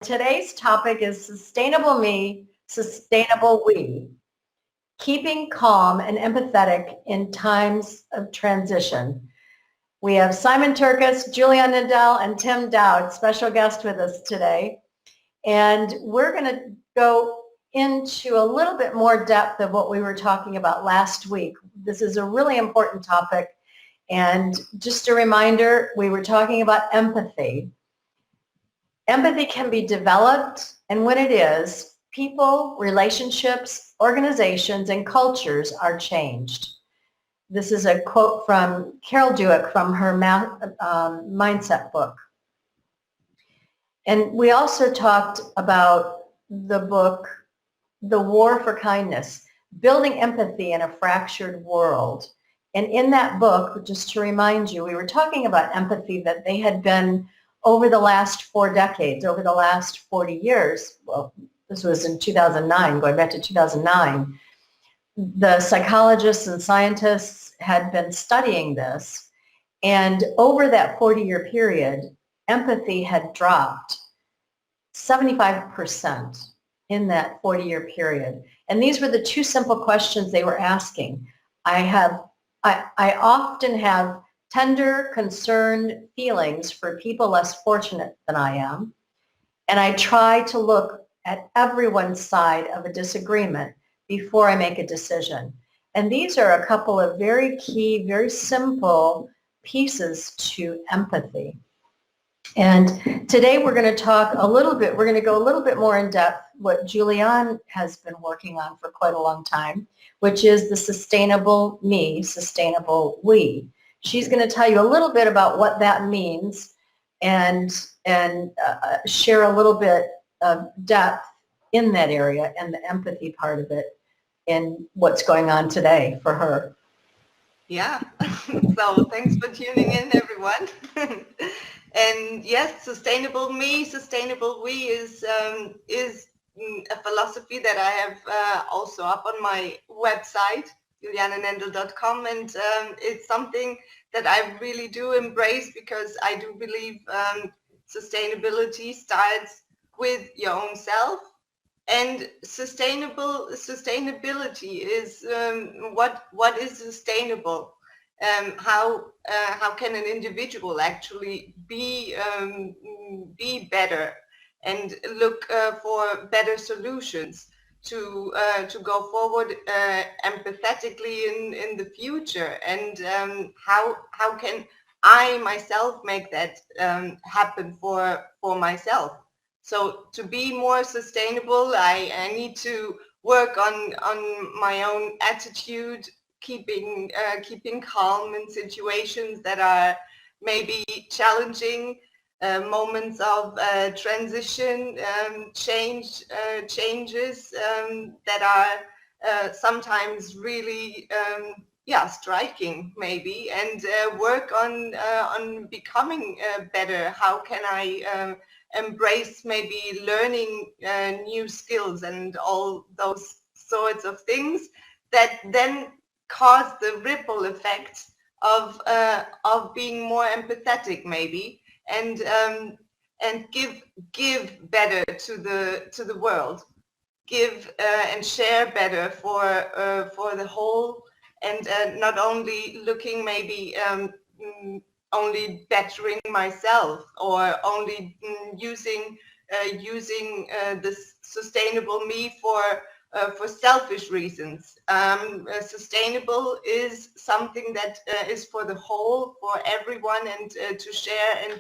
Today's topic is sustainable me, sustainable we. Keeping calm and empathetic in times of transition. We have Simon Turkis, Julian Nindell, and Tim Dowd, special guest with us today. And we're going to go into a little bit more depth of what we were talking about last week. This is a really important topic. And just a reminder, we were talking about empathy. Empathy can be developed, and when it is, people, relationships, organizations, and cultures are changed. This is a quote from Carol Dweck from her Mindset book. And we also talked about the book, The War for Kindness, Building Empathy in a Fractured World. And in that book, just to remind you, we were talking about empathy, that they had been over the last 4 decades, over the last 40 years, well, this was in 2009, going back to 2009, the psychologists and scientists had been studying this. And over that 40-year period, empathy had dropped 75% in that 40-year period. And these were the 2 simple questions they were asking. I often have tender, concerned feelings for people less fortunate than I am. And I try to look at everyone's side of a disagreement before I make a decision. And these are a couple of very key, very simple pieces to empathy. And today we're going to talk a little bit, we're going to go a little bit more in depth what Julianne has been working on for quite a long time, which is the sustainable me, sustainable we. She's going to tell you a little bit about what that means and share a little bit of depth in that area and the empathy part of it in what's going on today for her. Yeah, so thanks for tuning in, everyone. And yes, sustainable me, sustainable we is a philosophy that I have also up on my website, julianenendel.com, and it's something that I really do embrace, because I do believe sustainability starts with your own self. And sustainability is what is sustainable. How can an individual actually be better and look for better solutions to go forward empathetically in the future, and how can I myself make that happen for myself. So to be more sustainable, I need to work on my own attitude, keeping calm in situations that are maybe challenging, moments of transition, changes that are sometimes really striking maybe, and work on becoming better. How can I embrace maybe learning new skills and all those sorts of things that then cause the ripple effect of being more empathetic maybe, and give better to the world, give and share better for the whole, and not only looking maybe only bettering myself, or only using this sustainable me for selfish reasons. Sustainable is something that is for the whole, for everyone, and to share and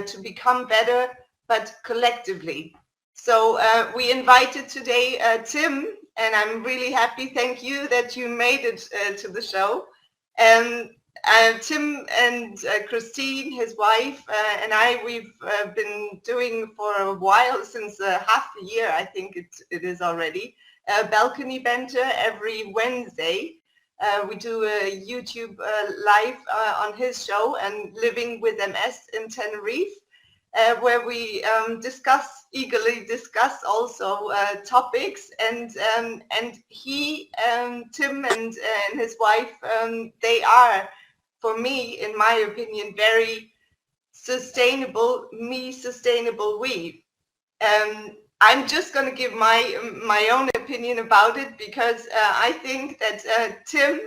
to become better, but collectively. So we invited today Tim, and I'm really happy. Thank you that you made it to the show. Tim and Christine, his wife, and we've been doing for a while, since half a year, I think it is already, a balcony banter every Wednesday. We do a YouTube live on his show, and Living with MS in Tenerife, where we eagerly discuss also topics, and he, Tim and his wife, they are, for me, in my opinion, very sustainable me, sustainable we. I'm just going to give my own opinion about it, because I think that Tim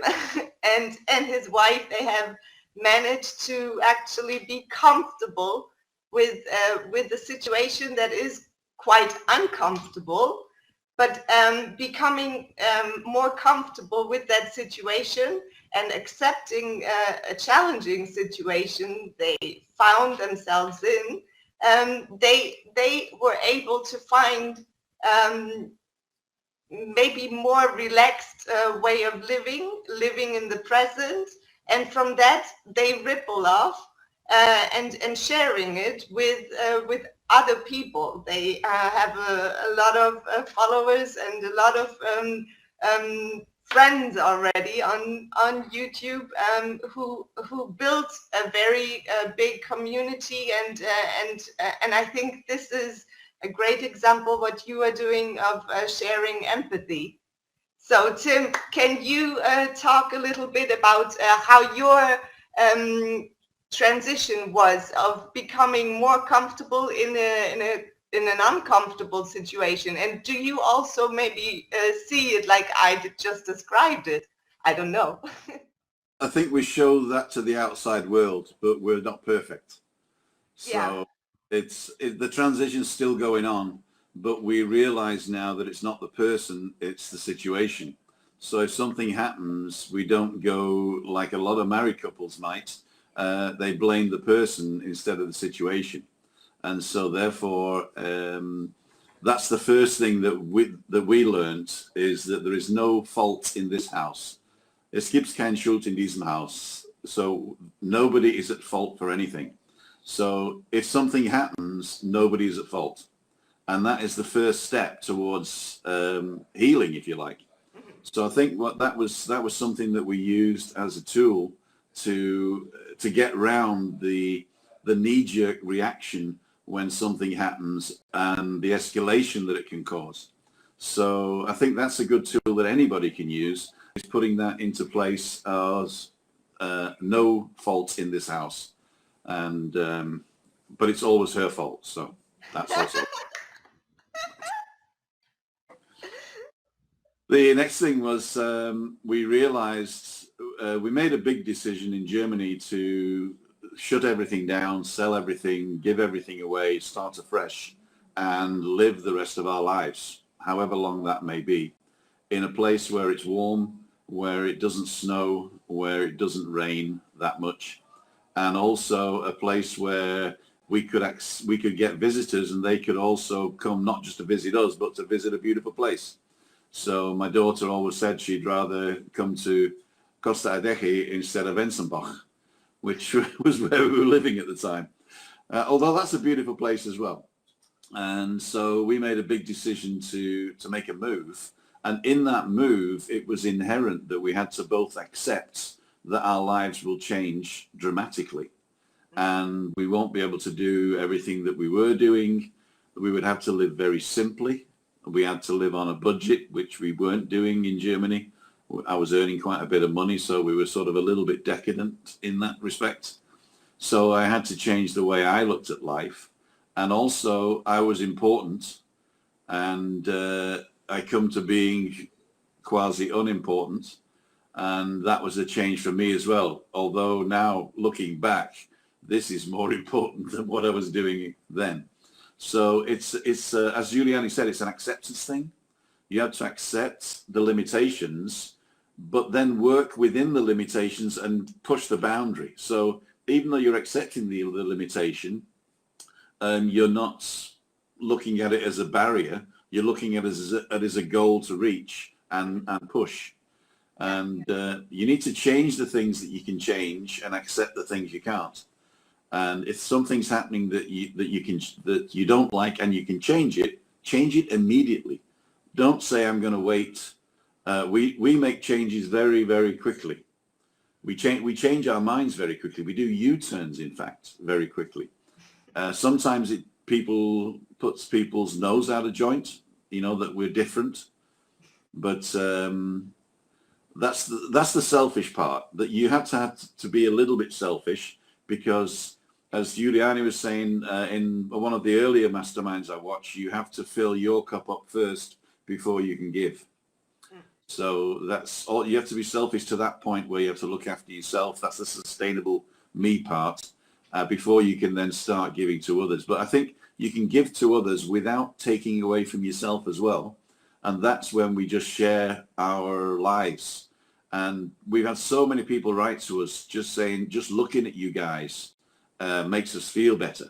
and his wife, they have managed to actually be comfortable with the situation that is quite uncomfortable, but becoming more comfortable with that situation and accepting a challenging situation they found themselves in. They were able to find maybe more relaxed way of living in the present, and from that they ripple off and sharing it with other people. They have a lot of followers and a lot of friends already on YouTube, who built a very big community, and I think this is a great example what you are doing of sharing empathy. So Tim, can you talk a little bit about how your transition was of becoming more comfortable in an uncomfortable situation? And do you also maybe see it like I just described it? I don't know. I think we show that to the outside world, but we're not perfect. Yeah. So the transition's still going on, but we realize now that it's not the person, it's the situation. So if something happens, we don't go like a lot of married couples might. They blame the person instead of the situation. And so therefore, that's the first thing that we learned, is that there is no fault in this house. Es gibt keine Schuld in diesem Haus. So nobody is at fault for anything. So if something happens, nobody is at fault. And that is the first step towards healing, if you like. So I think that was something that we used as a tool to get round the knee-jerk reaction when something happens and the escalation that it can cause. So I think that's a good tool that anybody can use, is putting that into place as no fault in this house. And but it's always her fault, so that's also. The next thing was we realized we made a big decision in Germany to shut everything down, sell everything, give everything away, start afresh, and live the rest of our lives, however long that may be, in a place where it's warm, where it doesn't snow, where it doesn't rain that much, and also a place where we could get visitors, and they could also come not just to visit us, but to visit a beautiful place. So my daughter always said she'd rather come to Costa Adeje instead of Ensenbach, which was where we were living at the time. Although that's a beautiful place as well. And so we made a big decision to make a move. And in that move, it was inherent that we had to both accept that our lives will change dramatically. And we won't be able to do everything that we were doing. We would have to live very simply. We had to live on a budget, which we weren't doing in Germany. I was earning quite a bit of money, so we were sort of a little bit decadent in that respect. So I had to change the way I looked at life. And also I was important, and I come to being quasi unimportant. And that was a change for me as well. Although now looking back, this is more important than what I was doing then. So it's as Juliani said, it's an acceptance thing. You have to accept the limitations, but then work within the limitations and push the boundary. So even though you're accepting the limitation, you're not looking at it as a barrier. You're looking at it as a goal to reach and push. And you need to change the things that you can change and accept the things you can't. And if something's happening that you don't like and you can change it immediately. Don't say I'm going to wait. We make changes very, very quickly. We change our minds very quickly. We do U-turns, in fact, very quickly. Sometimes it puts people's nose out of joint, that we're different. But that's the selfish part, that you have to be a little bit selfish, because as Giuliani was saying in one of the earlier masterminds I watched, you have to fill your cup up first before you can give. So that's all. You have to be selfish to that point where you have to look after yourself. That's the sustainable me part before you can then start giving to others. But I think you can give to others without taking away from yourself as well. And that's when we just share our lives. And we've had so many people write to us just saying, just looking at you guys makes us feel better.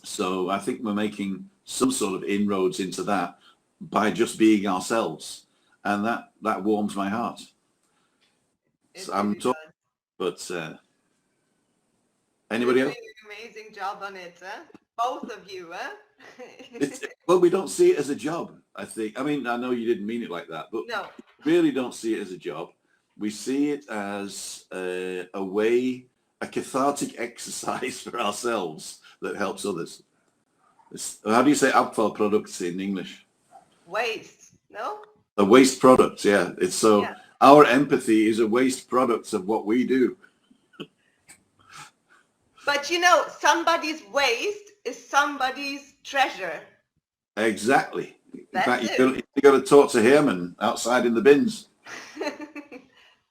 So I think we're making some sort of inroads into that by just being ourselves. And that warms my heart. So I'm talking, but anybody else? Doing an amazing job on it, huh? Both of you, huh? Well, we don't see it as a job, I think. I mean, I know you didn't mean it like that, but no. We really don't see it as a job. We see it as a way, a cathartic exercise for ourselves that helps others. How do you say Abfallprodukt in English? Waste, no? A waste product, yeah. It's so yeah. Our empathy is a waste product of what we do. But you know, somebody's waste is somebody's treasure. Exactly. In fact, you got to talk to him and outside in the bins.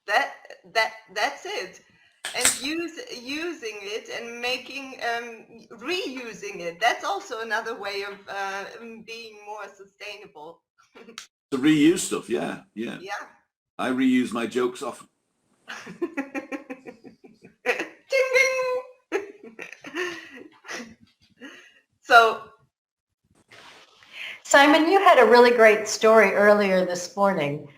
That's it. And using it and making reusing it. That's also another way of being more sustainable. To reuse stuff, yeah. I reuse my jokes often. Ding ding. So, Simon, you had a really great story earlier this morning.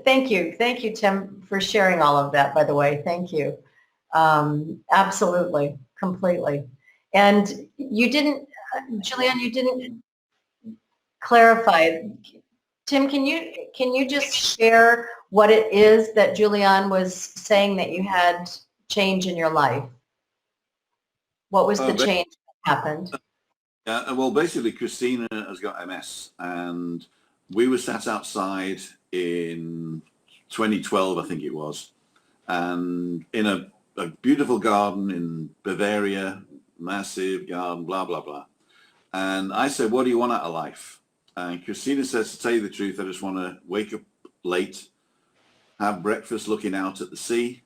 Thank you, Tim, for sharing all of that, by the way. Thank you. Absolutely, completely. And you didn't, Julianne, you didn't clarify. Tim, can you just share what it is that Julianne was saying that you had change in your life? What was the change that happened? Well, basically, Christina has got MS, and we were sat outside in 2012, I think it was, and in a beautiful garden in Bavaria, massive garden, blah, blah, blah. And I said, what do you want out of life? And Christina says, to tell you the truth, I just want to wake up late, have breakfast looking out at the sea,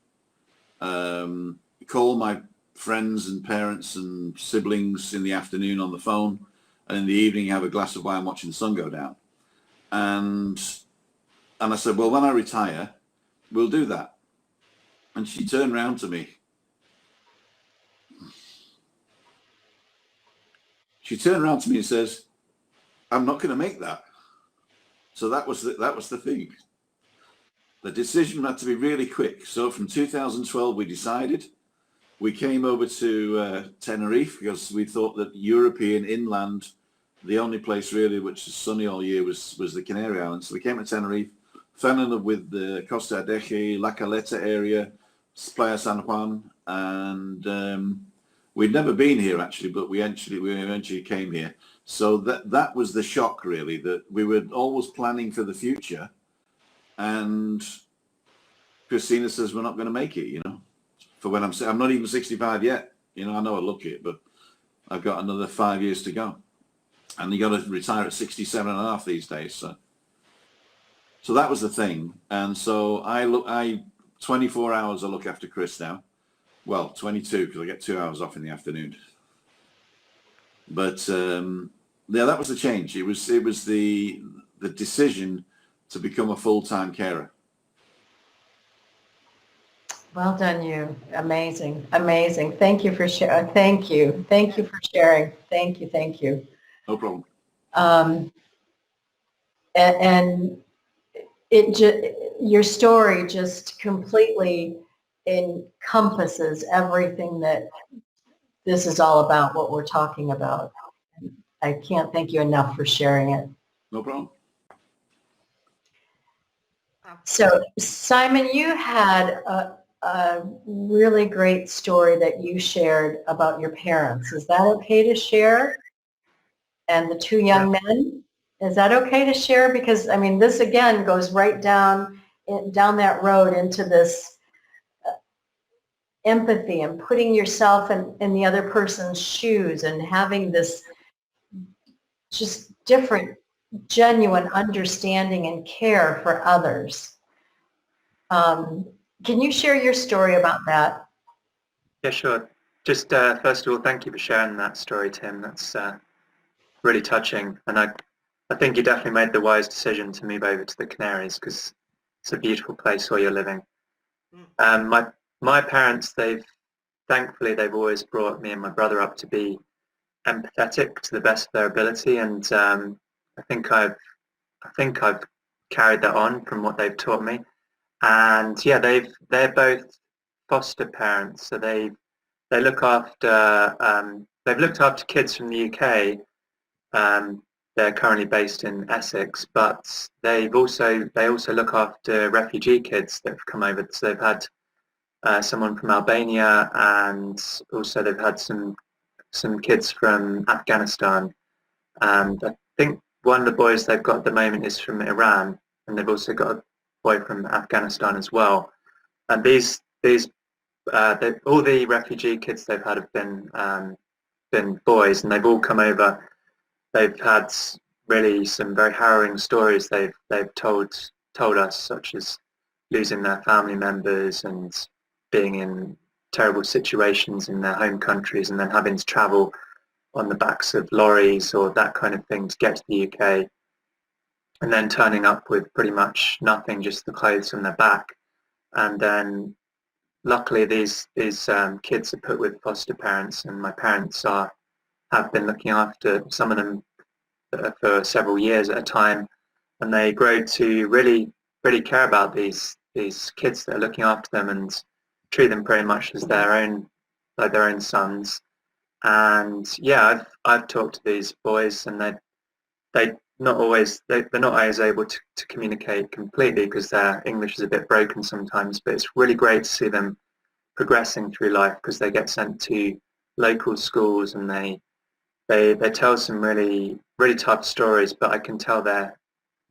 call my friends and parents and siblings in the afternoon on the phone, and in the evening have a glass of wine watching the sun go down. And I said, well, when I retire, we'll do that. And she turned around to me. She turned around to me and says, I'm not going to make that. So that was the thing. The decision had to be really quick. So from 2012, we decided. We came over to Tenerife because we thought that European inland, the only place really which is sunny all year was the Canary Islands. So we came to Tenerife, fell in love with the Costa Adeje, La Caleta area, Playa San Juan, and we'd never been here actually, but we eventually came here. So that was the shock really, that we were always planning for the future, and Christina says we're not going to make it, you know. For when I'm not even 65 yet, you know. I know I look it, but I've got another 5 years to go, and you got to retire at 67 and a half these days. So that was the thing, and so I 24 hours I look after Chris now. Well, 22 because I get 2 hours off in the afternoon. But yeah, that was the change. It was the decision to become a full-time carer. Well done, you. Amazing, amazing. Thank you for sharing. Thank you for sharing. Thank you. No problem. And your story just completely encompasses everything that this is all about, what we're talking about. I can't thank you enough for sharing it. No problem. So, Simon, you had a really great story that you shared about your parents. Is that okay to share? And the two young men? Is that okay to share? Because, I mean, this again goes right down that road into this empathy and putting yourself in the other person's shoes and having this just different, genuine understanding and care for others. Can you share your story about that? Yeah, sure. Just first of all, thank you for sharing that story, Tim. That's really touching, and I think you definitely made the wise decision to move over to the Canaries because it's a beautiful place where you're living. My parents, thankfully they've always brought me and my brother up to be empathetic to the best of their ability, and I think I've carried that on from what they've taught me. And yeah, they're both foster parents, so they look after they've looked after kids from the UK. They're currently based in Essex, but they also look after refugee kids that have come over. So they've had someone from Albania, and also they've had some kids from Afghanistan. And I think one of the boys they've got at the moment is from Iran, and they've also got a boy from Afghanistan as well. And all the refugee kids they've had have been boys, and they've all come over. They've had really some very harrowing stories they've told us, such as losing their family members and being in terrible situations in their home countries, and then having to travel on the backs of lorries or that kind of thing to get to the UK, and then turning up with pretty much nothing, just the clothes on their back. And then luckily these kids are put with foster parents, and my parents have been looking after some of them for several years at a time, and they grow to really care about these kids that are looking after them and treat them pretty much as their own sons. And yeah, I've talked to these boys, and they're not always able to communicate completely because their English is a bit broken sometimes, but it's really great to see them progressing through life because they get sent to local schools, and they tell some really tough stories, but I can tell they're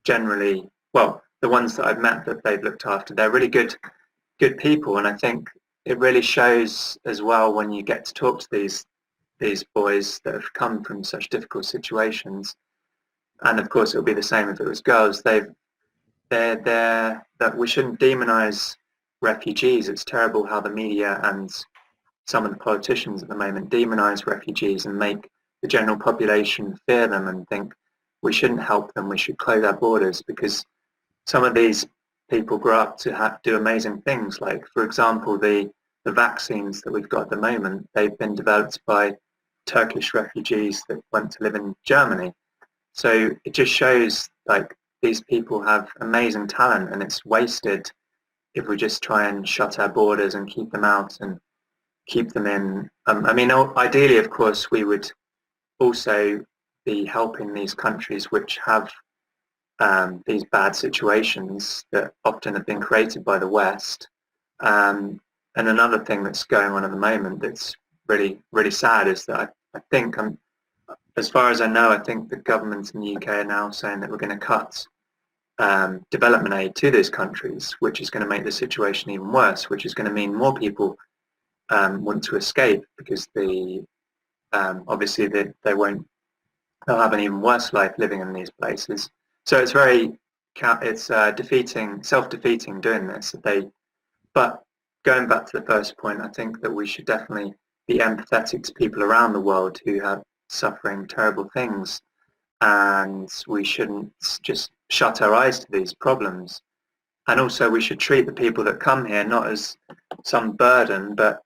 generally, well, the ones that I've met that they've looked after, they're really good people. And I think it really shows as well when you get to talk to these boys that have come from such difficult situations. And of course, it would be the same if it was girls. They're that we shouldn't demonize refugees. It's terrible how the media and some of the politicians at the moment demonize refugees and make the general population fear them and think we shouldn't help them, we should close our borders, because some of these people grow up to do amazing things. Like, for example, the vaccines that we've got at the moment, they've been developed by Turkish refugees that went to live in Germany. So it just shows like these people have amazing talent, and it's wasted if we just try and shut our borders and keep them out and keep them in. I mean, ideally, of course, we would also be helping these countries which have these bad situations that often have been created by the West. And another thing that's going on at the moment that's really sad is that I think, as far as I know, I think the government in the UK are now saying that we're going to cut development aid to these countries, which is going to make the situation even worse, which is going to mean more people want to escape because obviously they'll have an even worse life living in these places. So it's self-defeating doing this. But going back to the first point, I think that we should definitely be empathetic to people around the world who have suffering terrible things, and we shouldn't just shut our eyes to these problems. And also we should treat the people that come here not as some burden, but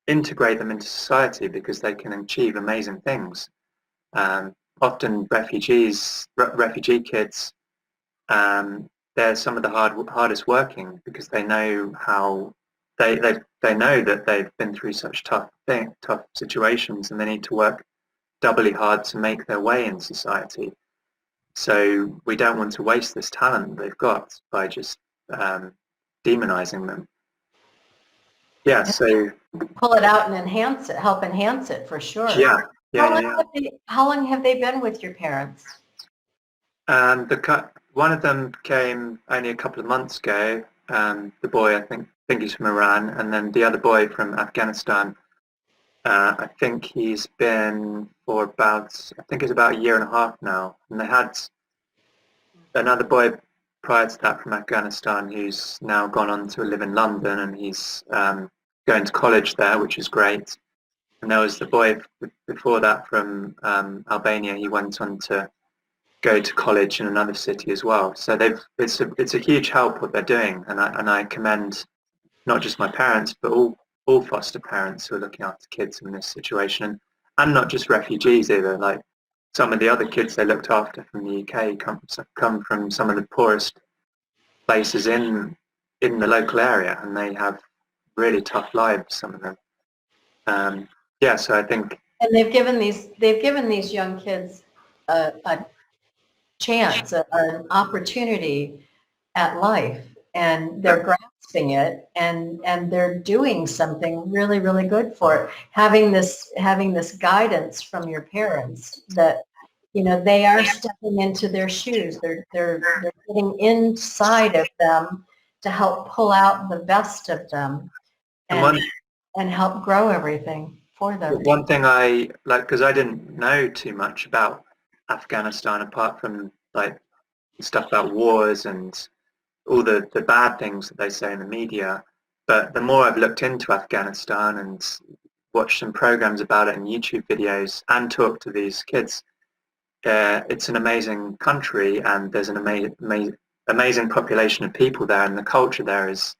integrate them into society because they can achieve amazing things. Often refugee kids, they're some of the hardest working because they know how they know that they've been through such tough situations, and they need to work doubly hard to make their way in society. So we don't want to waste this talent they've got by just demonizing them. Yeah, so Pull it out and help enhance it for sure. yeah. How long have they been with your parents? One of them came only a couple of months ago. The boy, I think, think he's from Iran, and then the other boy from Afghanistan. I think he's been for about, I think it's about a year and a half now. And they had another boy prior to that from Afghanistan who's now gone on to live in London, and he's going to college there, which is great. And there was the boy before that from Albania. He went on to go to college in another city as well. So it's a huge help what they're doing, and I commend not just my parents, but all foster parents who are looking after kids in this situation, and not just refugees either. Like some of the other kids they looked after from the UK come from some of the poorest places in the local area, and they have really tough lives, some of them. Yeah, so I think, and they've given these young kids a chance, an opportunity at life, and they're grasping it, and they're doing something really, really good for it. Having this guidance from your parents that, you know, they are stepping into their shoes. They're getting inside of them to help pull out the best of them and help grow everything for them. one thing I like, because I didn't know too much about Afghanistan apart from like stuff about wars and all the bad things that they say in the media, but the more I've looked into Afghanistan and watched some programs about it and YouTube videos and talked to these kids, it's an amazing country, and there's an amazing population of people there, and the culture there is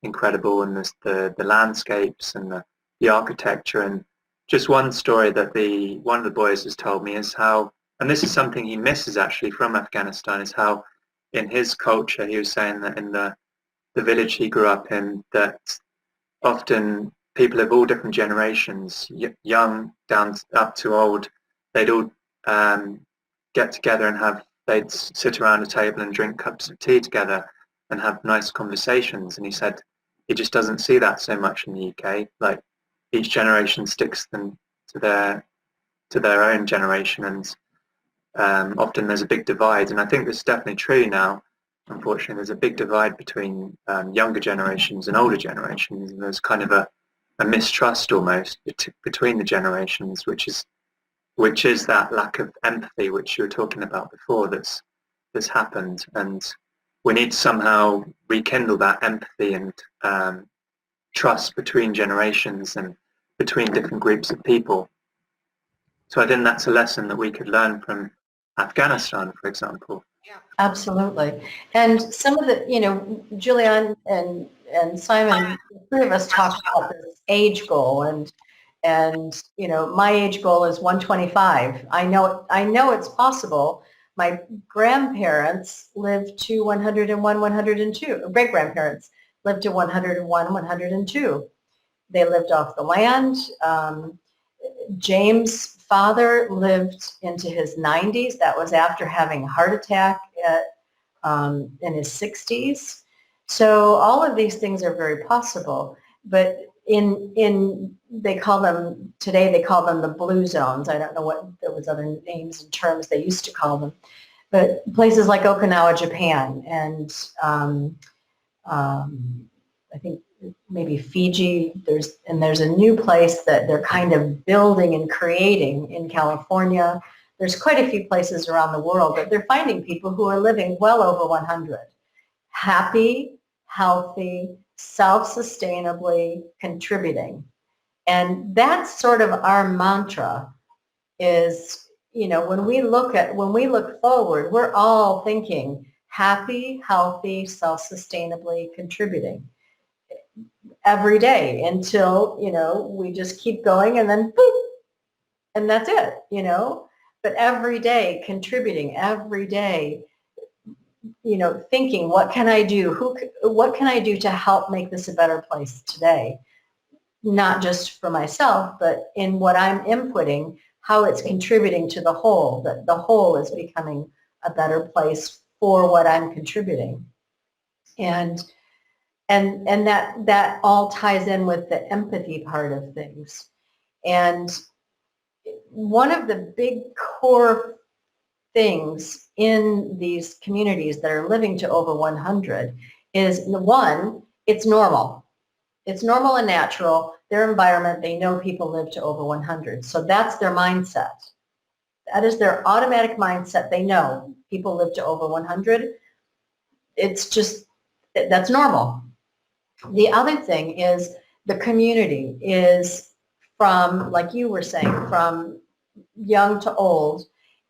incredible, and the landscapes and the architecture. And just one story that one of the boys has told me is how, and this is something he misses actually from Afghanistan, is how in his culture, he was saying that in the village he grew up in, that often people of all different generations, young down up to old, they'd all get together and they'd sit around a table and drink cups of tea together and have nice conversations. And he said he just doesn't see that so much in the UK. Like each generation sticks them to their own generation, and often there's a big divide. And I think this is definitely true now. Unfortunately, there's a big divide between younger generations and older generations, and there's kind of a mistrust almost between the generations, which is that lack of empathy which you were talking about before that's happened. And we need to somehow rekindle that empathy and trust between generations and between different groups of people. So I think that's a lesson that we could learn from Afghanistan, for example. Yeah. Absolutely. And some of the, you know, Julianne and Simon, the three of us talked about this age goal, and you know, my age goal is 125. I know it's possible. My grandparents lived to 101, 102. Great grandparents lived to 101, 102. They lived off the land. James' father lived into his 90s. That was after having a heart attack in his 60s. So all of these things are very possible. But they call them the blue zones. I don't know what those other names and terms they used to call them. But places like Okinawa, Japan, and I think maybe Fiji, there's a new place that they're kind of building and creating in California. There's quite a few places around the world that they're finding people who are living well over 100. Happy, healthy, self-sustainably contributing. And that's sort of our mantra is, you know, when we look forward, we're all thinking happy, healthy, self-sustainably contributing every day until, you know, we just keep going and then boop, and that's it, you know. But every day contributing, every day, you know, thinking, what can I do? What can I do to help make this a better place today? Not just for myself, but in what I'm inputting, how it's contributing to the whole, that the whole is becoming a better place for what I'm contributing. And that all ties in with the empathy part of things. And one of the big core things in these communities that are living to over 100 is, one, it's normal. It's normal and natural. Their environment, they know people live to over 100. So that's their mindset. That is their automatic mindset. They know people live to over 100. It's just, that's normal. The other thing is the community is from, like you were saying, from young to old.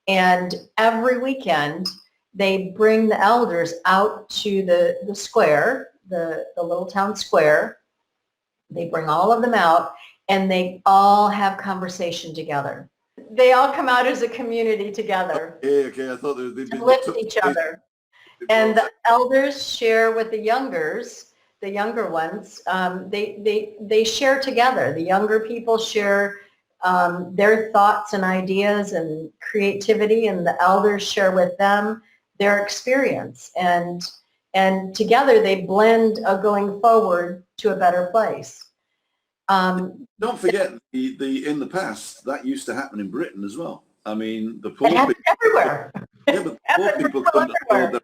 And every weekend, they bring the elders out to the square, the little town square. They bring all of them out, and they all have conversation together. They all come out as a community together. Okay. I thought they'd To been lift each other. And the elders share with the younger ones. They share together. The younger people share their thoughts and ideas and creativity, and the elders share with them their experience. And together they blend going forward to a better place. Don't forget, the in the past, that used to happen in Britain as well. I mean, the poor It happens everywhere. yeah, but the poor people couldn't afford their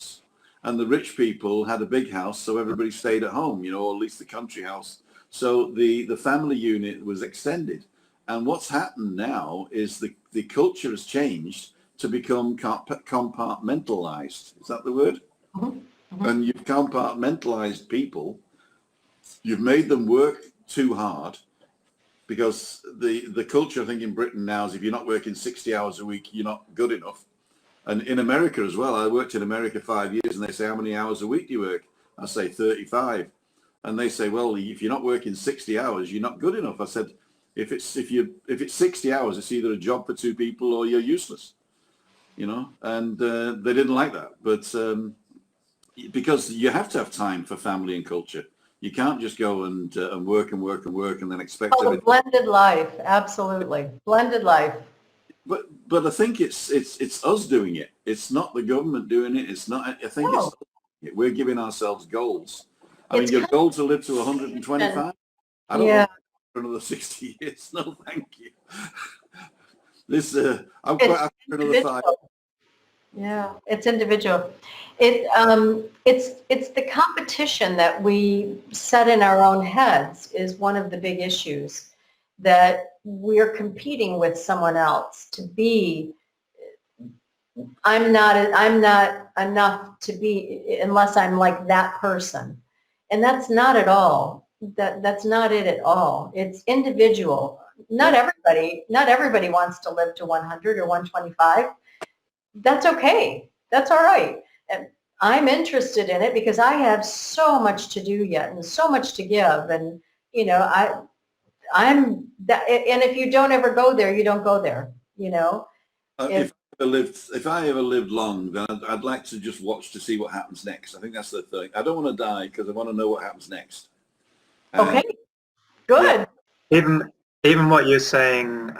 house, and the rich people had a big house, so everybody stayed at home, you know, or at least the country house. So the family unit was extended. And what's happened now is the culture has changed to become compartmentalized. Is that the word? Mm-hmm. Mm-hmm. And you've compartmentalized people. You've made them work too hard, because the culture, I think, in Britain now is if you're not working 60 hours a week, you're not good enough. And in America as well, I worked in America 5 years, and they say, how many hours a week do you work? I say 35. And they say, well, if you're not working 60 hours, you're not good enough. I said, if it's 60 hours, it's either a job for two people or you're useless, you know. And they didn't like that. But because you have to have time for family and culture. You can't just go and work and work and work and then expect The blended life, absolutely. Blended life. But I think it's us doing it. It's not the government doing it. It's not. I think No. we're giving ourselves goals. I mean, your goal to live to 125. I don't want for another 60 years. No, thank you. I'm quite happy for another 5. Yeah, it's individual. It's the competition that we set in our own heads is one of the big issues, that we're competing with someone else to be. I'm not enough to be unless I'm like that person, and that's not at all. That's not it at all. It's individual. Not everybody wants to live to 100 or 125. That's okay. That's all right. And I'm interested in it because I have so much to do yet and so much to give. And, you know, I'm that, and if you don't ever go there, you don't go there, you know. If I ever lived long, then I'd like to just watch to see what happens next. I think that's the thing. I don't want to die because I want to know what happens next. Okay, good. Yeah. Even what you're saying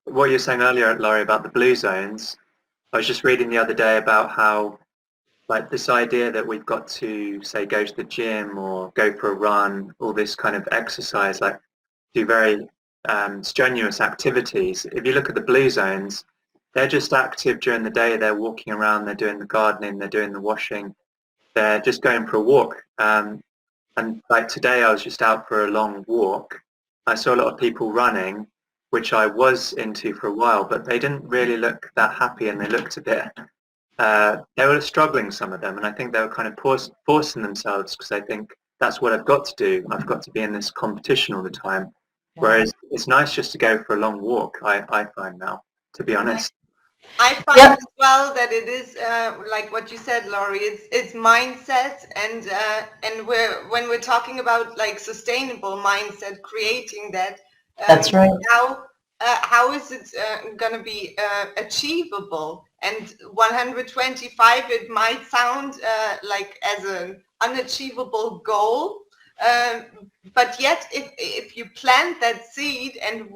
earlier, Laurie, about the blue zones. I was just reading the other day about how, like, this idea that we've got to, say, go to the gym or go for a run, all this kind of exercise, like do very strenuous activities. If you look at the blue zones, they're just active during the day. They're walking around, they're doing the gardening, they're doing the washing, they're just going for a walk. And like today, I was just out for a long walk. I saw a lot of people running, which I was into for a while, but they didn't really look that happy, and they looked a bit, they were struggling, some of them, and I think they were kind of forcing themselves because I think that's what I've got to do. I've got to be in this competition all the time, whereas it's nice just to go for a long walk, I find now, to be honest. I find as well that it is like what you said, Laurie. It's mindset, and when we're talking about like sustainable mindset, creating that. That's right. How is it going to be achievable? And 125, it might sound like as an unachievable goal, but yet if you plant that seed and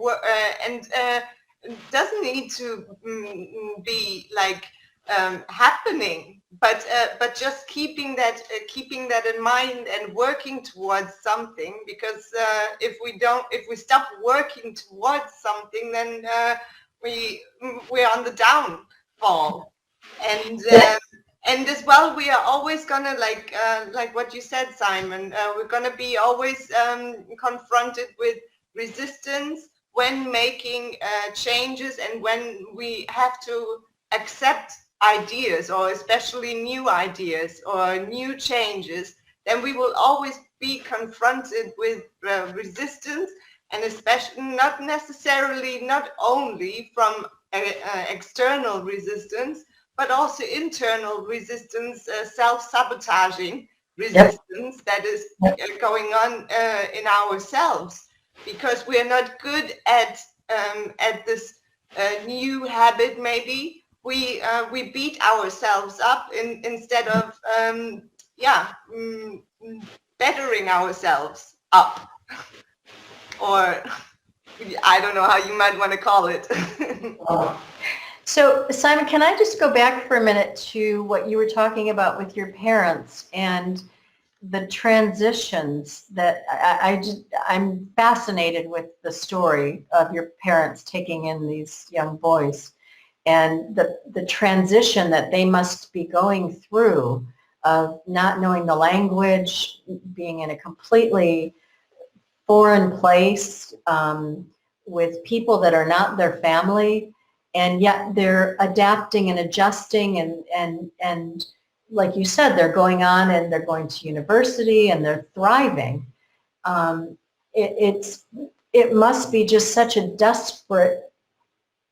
doesn't need to be like happening, but just keeping that in mind and working towards something, because if we stop working towards something, then we're on the downfall. And And as well, we are always gonna like what you said, Simon. We're gonna be always confronted with resistance when making changes, and when we have to accept ideas, or especially new ideas or new changes. Then we will always be confronted with resistance, and especially not necessarily, not only from external resistance, but also internal resistance, self-sabotaging resistance that is going on in ourselves, because we are not good at this new habit. Maybe we beat ourselves up instead of bettering ourselves up, or I don't know how you might want to call it. So, Simon, can I just go back for a minute to what you were talking about with your parents and the transitions that I'm fascinated with the story of your parents taking in these young boys and the transition that they must be going through of not knowing the language, being in a completely foreign place with people that are not their family, and yet they're adapting and adjusting, and like you said, they're going on and they're going to university and they're thriving. It must be just such a desperate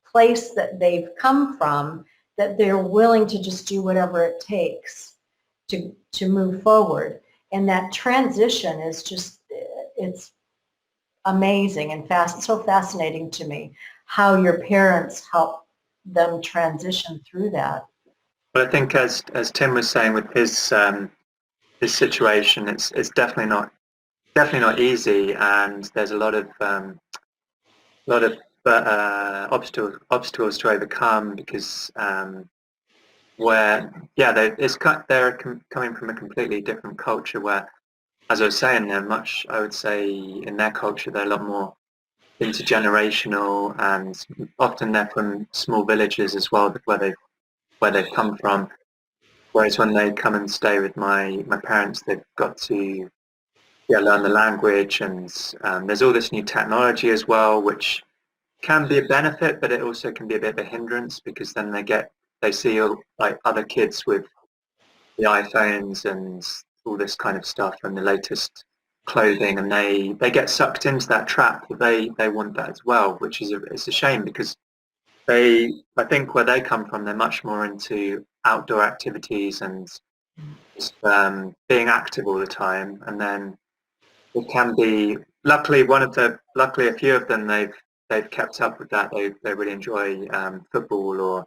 place that they've come from, that they're willing to just do whatever it takes to move forward. And that transition is just, it's amazing and so fascinating to me, how your parents helped them transition through that. But I think, as Tim was saying with his situation, it's definitely not easy, and there's a lot of obstacles to overcome, because they're coming from a completely different culture, where, as I was saying, I would say in their culture they're a lot more intergenerational, and often they're from small villages as well, where they've come from. Whereas when they come and stay with my parents, they've got to learn the language, and there's all this new technology as well, which can be a benefit, but it also can be a bit of a hindrance, because then they see like other kids with the iPhones and all this kind of stuff and the latest clothing, and they get sucked into that trap that they want that as well, which is it's a shame, because I think where they come from, they're much more into outdoor activities and just being active all the time. And then it can be, luckily a few of them, they've kept up with that. They really enjoy football or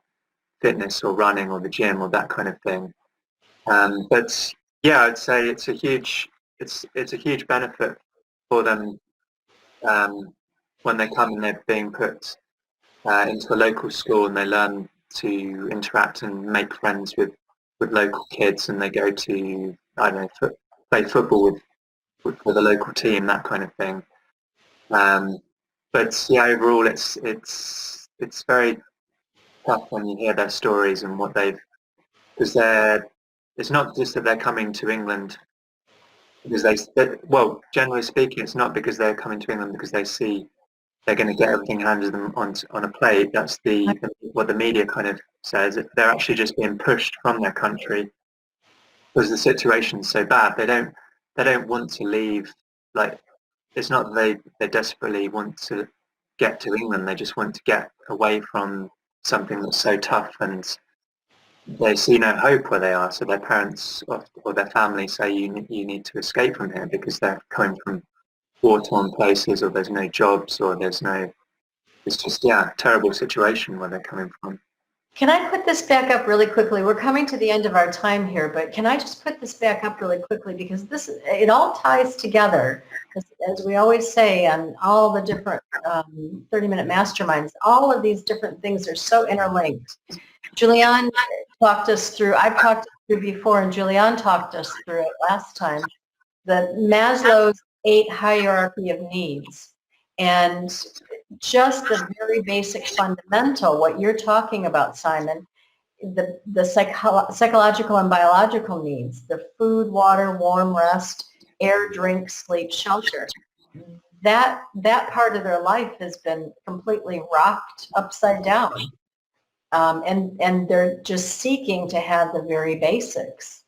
fitness or running or the gym or that kind of thing. But yeah, I'd say it's a huge benefit for them when they come and they're being put into a local school, and they learn to interact and make friends with local kids, and they go to, I don't know, play football with a local team, that kind of thing. But yeah, overall it's very tough when you hear their stories and what because it's not just that they're coming to England because generally speaking, it's not because they're coming to England because they see they're going to get everything handed them on a plate. That's what the media kind of says. They're actually just being pushed from their country because the situation's so bad. They don't want to leave. Like, it's not that they desperately want to get to England. They just want to get away from something that's so tough, and they see no hope where they are. So their parents or their family say you need to escape from here because they're coming from war-torn places, or there's no jobs, or it's just terrible situation where they're coming from. Can I put this back up really quickly? We're coming to the end of our time here, but can I just put this back up really quickly, because it all ties together, as we always say on all the different 30-minute masterminds. All of these different things are so interlinked. Julianne talked us through, I've talked through before, and Julianne talked us through it last time, the Maslow's 8 hierarchy of needs. And just the very basic fundamental, what you're talking about, Simon, the psychological and biological needs, the food, water, warm, rest, air, drink, sleep, shelter. That part of their life has been completely rocked upside down. And they're just seeking to have the very basics.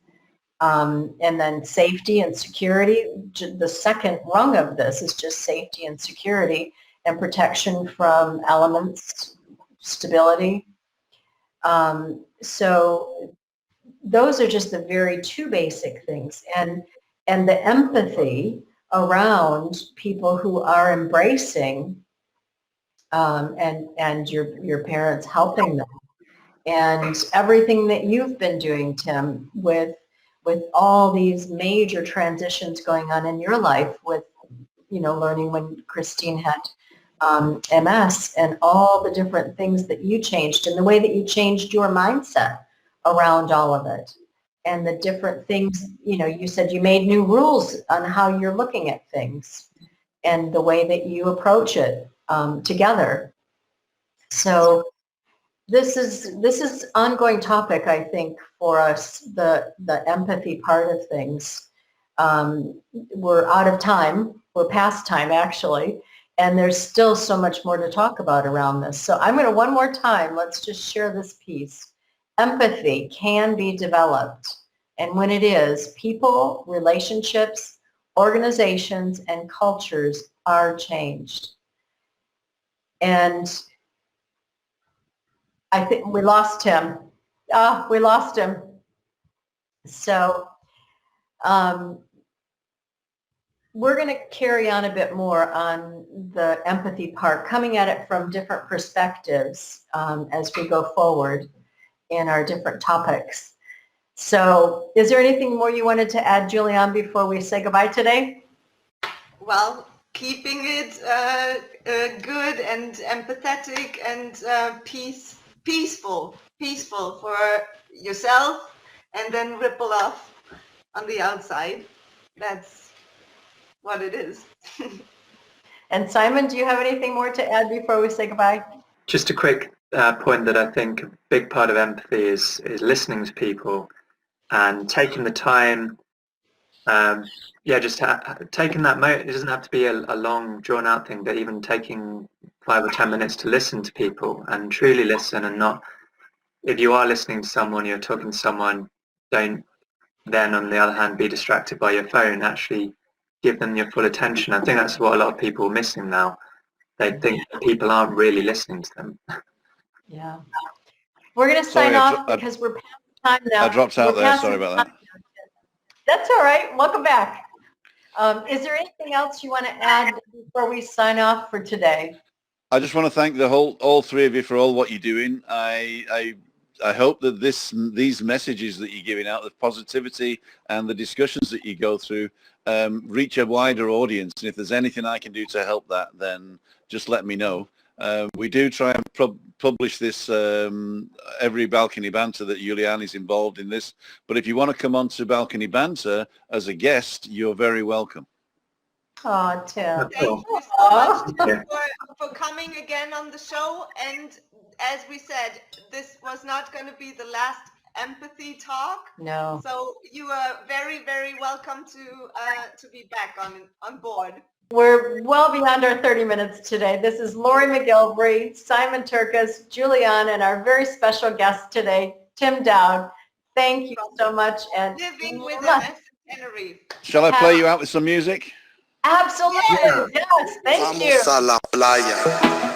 And then safety and security, the second rung of this is just safety and security and protection from elements, stability. So those are just the very two basic things. And the empathy around people who are embracing and your parents helping them. And everything that you've been doing, Tim, with all these major transitions going on in your life with, learning when Christine had MS and all the different things that you changed and the way that you changed your mindset around all of it. And the different things, you said you made new rules on how you're looking at things and the way that you approach it together. So this is ongoing topic, I think, for us, the empathy part of things. We're out of time. We're past time, actually. And there's still so much more to talk about around this. So I'm going to, one more time, let's just share this piece. Empathy can be developed. And when it is, people, relationships, organizations, and cultures are changed. And I think we lost him. We lost him. So we're going to carry on a bit more on the empathy part, coming at it from different perspectives as we go forward in our different topics. So is there anything more you wanted to add, Julianne, before we say goodbye today? Well, keeping it good and empathetic and peaceful for yourself, and then ripple off on the outside. That's what it is. And Simon, do you have anything more to add before we say goodbye? Just a quick point that I think a big part of empathy is listening to people and taking the time. Just taking that moment. It doesn't have to be a long, drawn-out thing, but even taking 5 or 10 minutes to listen to people and truly listen, and not, if you are listening to someone, you're talking to someone, don't then, on the other hand, be distracted by your phone. Actually give them your full attention. I think that's what a lot of people are missing now. They think that people aren't really listening to them. Yeah. We're going to sign off because we're past time now. I dropped out there. Sorry about that. That's all right. Welcome back. Is there anything else you want to add before we sign off for today? I just want to thank all three of you for all what you're doing. I hope that these messages that you're giving out, the positivity and the discussions that you go through, reach a wider audience. And if there's anything I can do to help that, then just let me know. We do try and publish this every Balcony Banter that Julianne is involved in this. But if you want to come on to Balcony Banter as a guest, you're very welcome. Oh, Tim. Thank you so much for coming again on the show. And as we said, this was not going to be the last empathy talk. No. So you are very, very welcome to be back on board. We're well beyond our 30 minutes today. This is Lori McGilvery, Simon Turkus, Julianne, and our very special guest today, Tim Dowd. Thank you so much. And Living with MS in Tenerife. Shall I play you out with some music? Absolutely. Yes. Thank you. Vamos a la playa.